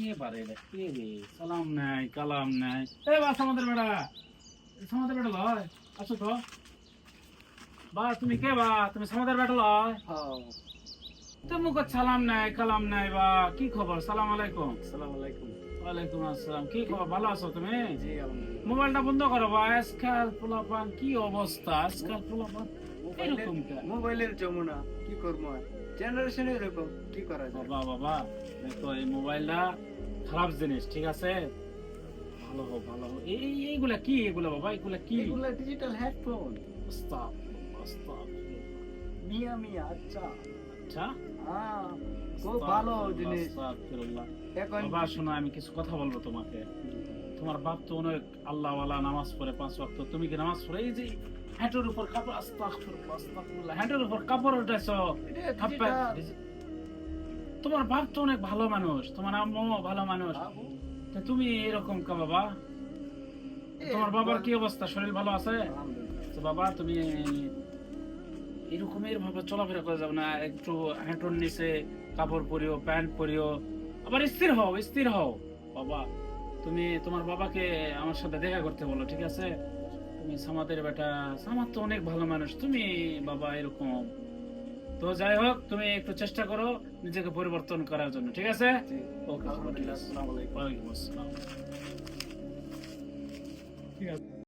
এবারে এটা কে রে? সালাম নাই কালাম নাই। এ বাস আমাদের বেড়া, আমাদের বেড়া লয়, আসো তো। বা তুমি কে বা? তুমি আমাদের বেড়া লয়? তুমি সালাম নাই কালাম নাই বা কি খবর? সালাম আলাইকুম। আসসালামু আলাইকুম। ওয়ালাইকুম আসসালাম। কি খবর? ভালো আছো তুমি? জি আলহামদুলিল্লাহ। মোবাইলটা বন্ধ করো বা, আজকাল পোলাপান কি অবস্থা, আজকাল পোলাপান এরকম কেন? মোবাইলের যমুনা কি করবো আর, জেনারেশন এরকম, কি করা যায়। বাবা বাবা, দেখো এই মোবাইলটা খারাপ জিনিস, ঠিক আছে? ভালো হোক ভালো হোক। এইগুলা কি? এগুলা বাবা এগুলা কি? এগুলা ডিজিটাল হেডফোন। আস্তাগফিরুল্লাহ, আস্তাগফিরুল্লাহ। মিয়া মিয়া আচ্ছা। আচ্ছা, হ্যাঁ, খুব ভালো জিনিস। আস্তাগফিরুল্লাহ। এখন বাবা শোনো, আমি কিছু কথা বলবো তোমাকে। তোমার বাপ তো অনেক আল্লাহওয়ালা, নামাজ পড়ে 5 ওয়াক্ত। তুমি কি নামাজ পড়ে এই যে হাঁটুর উপর কাপড়, আস্তাগফিরুল্লাহ আস্তাগফিরুল্লাহ, হাঁটুর উপর কাপড় উঠাইছো? এটা হাত পা- digital। তোমার বাপ তো অনেক ভালো মানুষ, তোমার আম্মু ভালো মানুষ, বাবু, তা তুমি এরকম কা বাবা? তোমার বাবার কি অবস্থা? শরীর ভালো আছে? আলহামদুলিল্লাহ। তো বাবা তুমি এরকমের ভাবে চলাফেরা করে যাবে না, একটু হাঁটুর নিচে কাপড় পরিও, প্যান্ট পরিও, আবার স্থির হও, স্থির হও বাবা। তুমি তোমার বাবাকে আমার সাথে দেখা করতে বলো, ঠিক আছে? তুমি সামাদের বেটা, সামাদ তো অনেক ভালো মানুষ, তুমি বাবা এরকম। তো যাই হোক, তুমি একটু চেষ্টা করো নিজেকে পরিবর্তন করার জন্য, ঠিক আছে? জি, ওকে, ঠিক আলহামদুলিল্লাহ। আছে। আসসালামু আলাইকুম। ওয়ালাইকুম আসসালাম। ঠিক আছে।